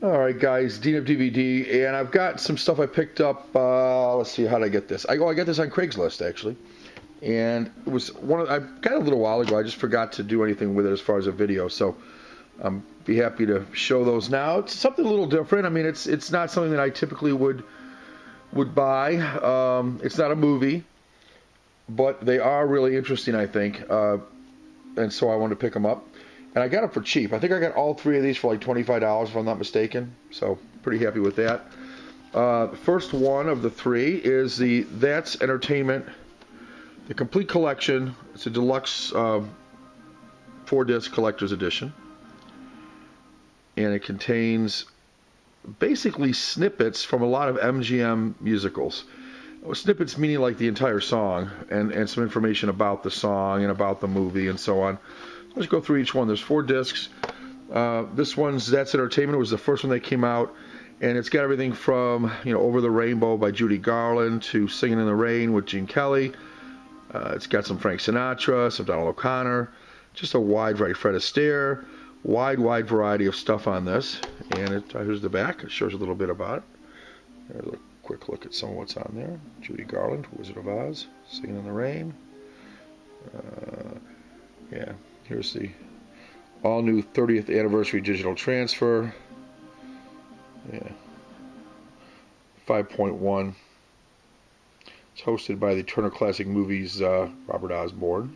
All right, guys, Dean of DVD, and I've got some stuff I picked up. Let's see, how did I get this? I got this on Craigslist actually, and it was I got it a little while ago. I just forgot to do anything with it as far as a video, so be happy to show those now. It's something a little different. I mean, it's not something that I typically would buy. It's not a movie, but they are really interesting, I think, and so I wanted to pick them up. And I got them for cheap. I think I got all three of these for like $25, if I'm not mistaken. So pretty happy with that. The first one of the three is the That's Entertainment, the complete collection. It's a deluxe 4-disc collector's edition. And it contains basically snippets from a lot of MGM musicals. Snippets meaning like the entire song and some information about the song and about the movie and so on. Let's go through each one. There's 4 discs. This one's That's Entertainment. It was the first one that came out, and it's got everything from Over the Rainbow by Judy Garland to Singing in the Rain with Gene Kelly. It's got some Frank Sinatra, some Donald O'Connor, just a wide variety. Fred Astaire, wide variety of stuff on this. And here's the back. It shows a little bit about it. There's a quick look at some of what's on there. Judy Garland, Wizard of Oz, Singing in the Rain. Yeah. Here's the all-new 30th anniversary digital transfer. Yeah. 5.1. It's hosted by the Turner Classic Movies Robert Osborne.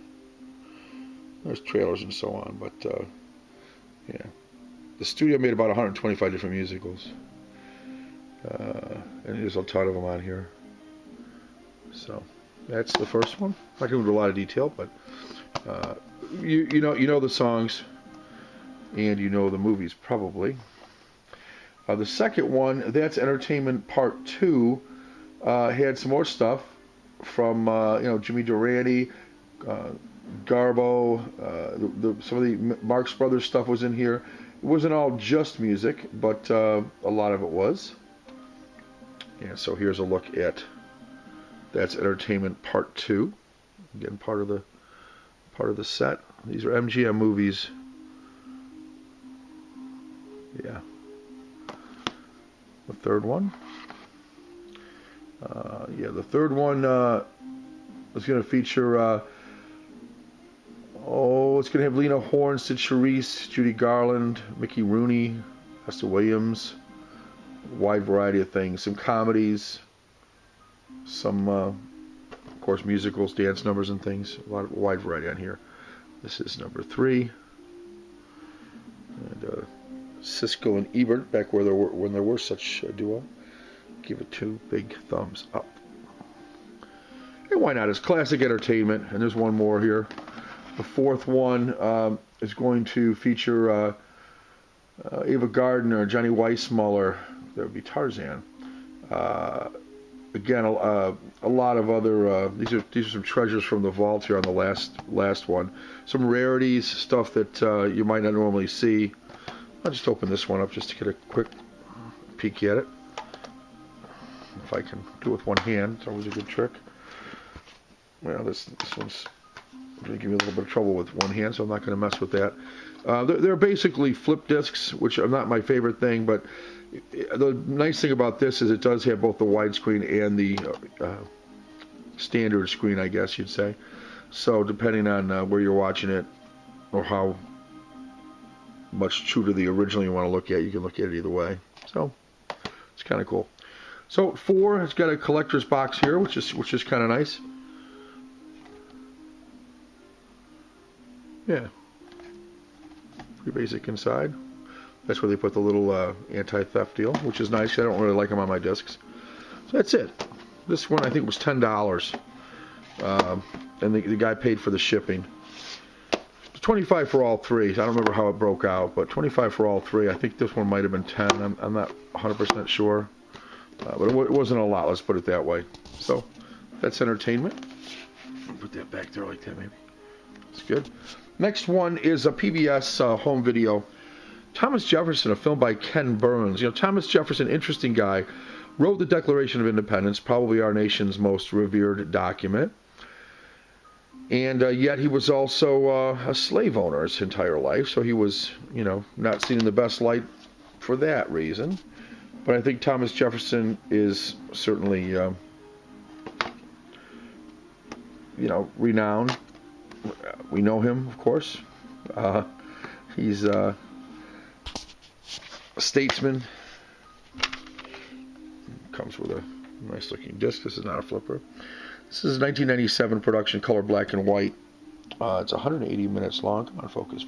There's trailers and so on, but yeah. The studio made about 125 different musicals. And there's a ton of them on here. So that's the first one. I'm not going to go into a lot of detail, but you know the songs and you know the movies probably. The second one, That's Entertainment Part 2, had some more stuff from Jimmy Durante, Garbo, some of the Marx Brothers stuff was in here. It wasn't all just music, but a lot of it was. And so here's a look at That's Entertainment Part 2. Again, part of the set. These are MGM movies. Yeah. The third one. The third one is going to feature. It's going to have Lena Horne, Sid Charisse, Judy Garland, Mickey Rooney, Hester Williams. Wide variety of things. Some comedies. Some, of course, musicals, dance numbers, and things. A wide variety on here. This is number 3. And Siskel and Ebert, back when there were such a duo, give it 2 big thumbs up. And why not? It's classic entertainment. And there's one more here. The fourth one is going to feature Ava Gardner, Johnny Weissmuller. That would be Tarzan. Again, a lot of other. These are some treasures from the vault here on the last one. Some rarities, stuff that you might not normally see. I'll just open this one up just to get a quick peek at it. If I can do it with one hand, it's always a good trick. Well, this one's going to give me a little bit of trouble with one hand, so I'm not going to mess with that. They're basically flip discs, which are not my favorite thing, but the nice thing about this is it does have both the widescreen and the standard screen, I guess you'd say. So depending on where you're watching it or how much true to the original you want to look at, you can look at it either way. So it's kind of cool. So 4, it's got a collector's box here, which is kind of nice. Yeah, pretty basic inside. That's where they put the little anti-theft deal, which is nice. I don't really like them on my discs. So that's it. This one I think was $10, and the guy paid for the shipping. $25 for all 3. I don't remember how it broke out, but $25 for all 3. I think this one might have been $10. I'm not 100% sure, but it wasn't a lot. Let's put it that way. So that's entertainment. Put that back there like that, maybe. That's good. Next one is a PBS home video. Thomas Jefferson, a film by Ken Burns. Thomas Jefferson, interesting guy, wrote the Declaration of Independence, probably our nation's most revered document. And yet he was also a slave owner his entire life, so he was, not seen in the best light for that reason. But I think Thomas Jefferson is certainly, renowned. We know him, of course. He's a statesman. Comes with a nice looking disc. This is not a flipper. This is a 1997 production, color black and white. It's 180 minutes long. Come on, focus.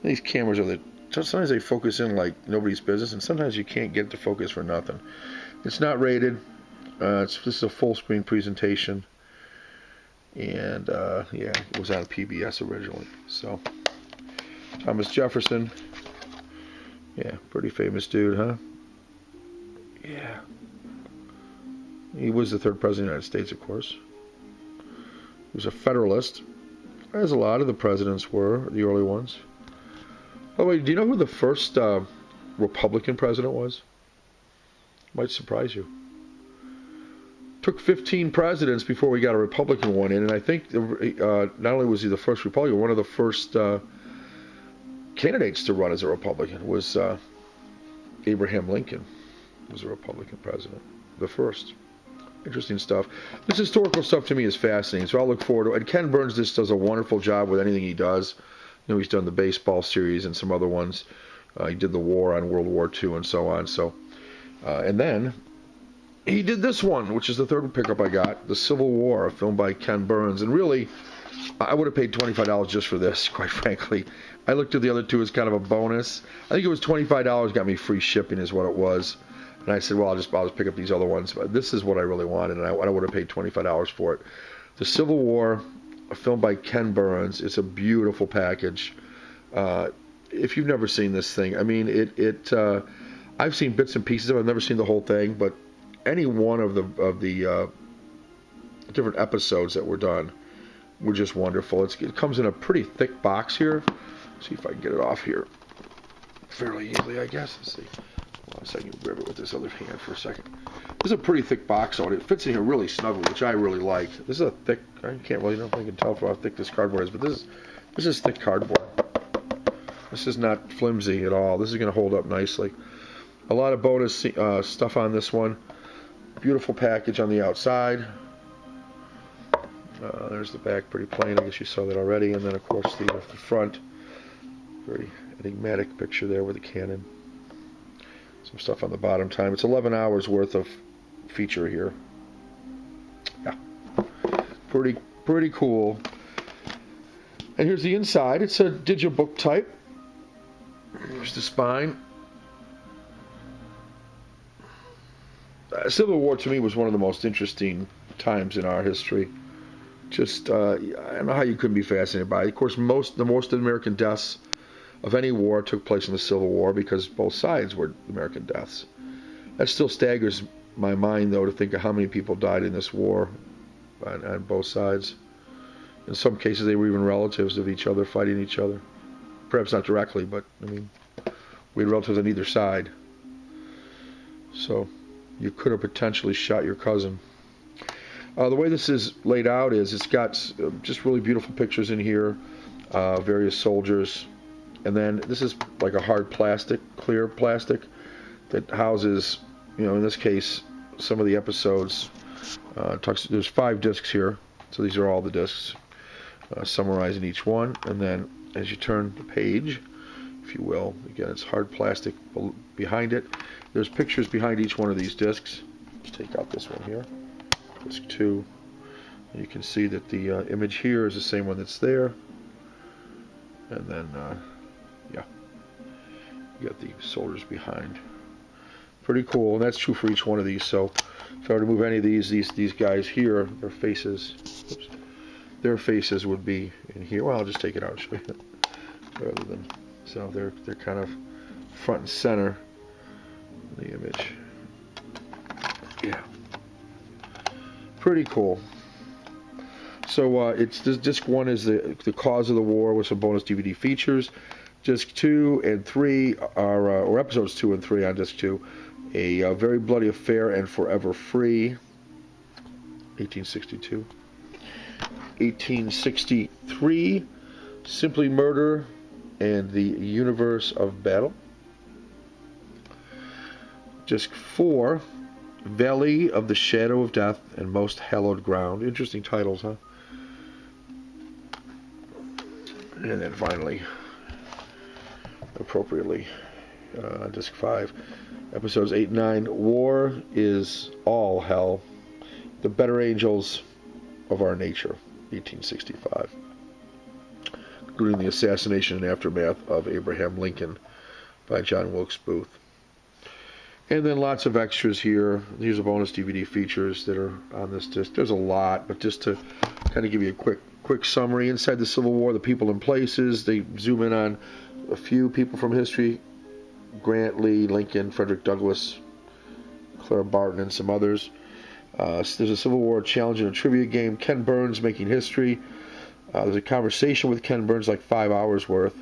These cameras are sometimes they focus in like nobody's business, and sometimes you can't get to focus for nothing. It's not rated. This is a full screen presentation. And it was on PBS originally. So, Thomas Jefferson. Yeah, pretty famous dude, huh? Yeah. He was the third president of the United States, of course. He was a Federalist, as a lot of the presidents were, the early ones. By the way, do you know who the first Republican president was? Might surprise you. Took 15 presidents before we got a Republican one in, and I think not only was he the first Republican, one of the first candidates to run as a Republican was Abraham Lincoln. Was a Republican president, the first. Interesting stuff. This historical stuff to me is fascinating, so I'll look forward to it. And Ken Burns just does a wonderful job with anything he does. He's done the baseball series and some other ones. He did the war on World War II and so on. So, and then he did this one, which is the third pickup I got, The Civil War, a film by Ken Burns. And really, I would have paid $25 just for this, quite frankly. I looked at the other two as kind of a bonus. I think it was $25, got me free shipping is what it was. And I said, well, I'll just pick up these other ones. But this is what I really wanted, and I would have paid $25 for it. The Civil War, a film by Ken Burns. It's a beautiful package. If you've never seen this thing, I mean, I've seen bits and pieces of it. I've never seen the whole thing, but any one of the different episodes that were done were just wonderful. It comes in a pretty thick box here. See if I can get it off here fairly easily, I guess. Let's see. Hold on a second. Grab it with this other hand for a second. This is a pretty thick box on it. It fits in here really snugly, which I really like. This is a thick. I can't really. I don't think I can tell how thick this cardboard is, but this is thick cardboard. This is not flimsy at all. This is going to hold up nicely. A lot of bonus stuff on this one. Beautiful package on the outside. There's the back, pretty plain. I guess you saw that already. And then, of course, the front. Very enigmatic picture there with the cannon. Some stuff on the bottom time. It's 11 hours worth of feature here. Yeah. Pretty cool. And here's the inside. It's a digibook type. Here's the spine. Civil War to me was one of the most interesting times in our history. Just, I don't know how you couldn't be fascinated by it. Of course, the most American deaths of any war took place in the Civil War because both sides were American deaths. That still staggers my mind, though, to think of how many people died in this war on both sides. In some cases, they were even relatives of each other, fighting each other. Perhaps not directly, but, I mean, we had relatives on either side. So, you could have potentially shot your cousin. The way this is laid out is it's got just really beautiful pictures in here, various soldiers. And then this is like a hard plastic, clear plastic, that houses, in this case, some of the episodes. There's 5 discs here, so these are all the discs, summarizing each one. And then as you turn the page, if you will, again, it's hard plastic behind it. There's pictures behind each one of these discs. Let's take out this one here, disc 2. And you can see that the image here is the same one that's there. And then, you got the soldiers behind. Pretty cool, and that's true for each one of these. So if I were to move any of these guys here, their faces would be in here. Well, I'll just take it out and show you. Rather than, so they're kind of front and center in the image. Yeah, pretty cool. So it's disc 1 is the cause of the war with some bonus DVD features. Disc 2 and 3 are, or episodes 2 and 3 on disc 2, A Very Bloody Affair and Forever Free, 1862. 1863, Simply Murder, and the Universe of Battle. Disc 4, Valley of the Shadow of Death and Most Hallowed Ground. Interesting titles, huh? And then finally, appropriately, Disc 5, Episodes 8 and 9, War is All Hell, The Better Angels of Our Nature, 1865. Including the assassination and aftermath of Abraham Lincoln by John Wilkes Booth. And then lots of extras here. These are bonus DVD features that are on this disc. There's a lot, but just to kind of give you a quick summary. Inside the Civil War, the people and places. They zoom in on a few people from history. Grant Lee, Lincoln, Frederick Douglass, Clara Barton, and some others. There's a Civil War challenge and a trivia game. Ken Burns making history. There's a conversation with Ken Burns, like 5 hours worth.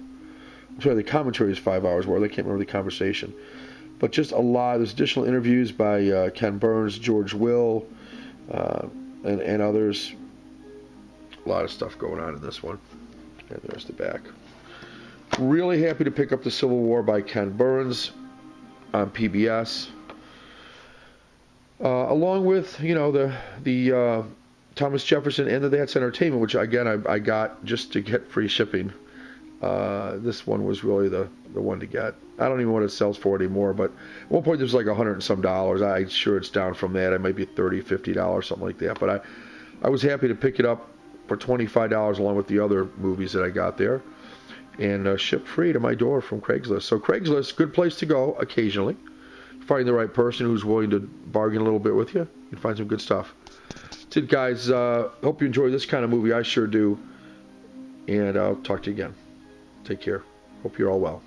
I'm sorry, the commentary is 5 hours worth. I can't remember the conversation. But just a lot. There's additional interviews by Ken Burns, George Will, and others. A lot of stuff going on in this one. And there's the back. Really happy to pick up the Civil War by Ken Burns on PBS. Along with, the Thomas Jefferson and the That's Entertainment, which again I got just to get free shipping. This one was really the one to get. I don't even know what it sells for anymore, but at one point there's like $100 and some. I'm sure it's down from that. It might be $30, $50, something like that. But I was happy to pick it up for $25 along with the other movies that I got there, and shipped free to my door from Craigslist. So Craigslist, good place to go occasionally. Find the right person who's willing to bargain a little bit with you. You can find some good stuff. That's it, guys. Hope you enjoy this kind of movie. I sure do. And I'll talk to you again. Take care. Hope you're all well.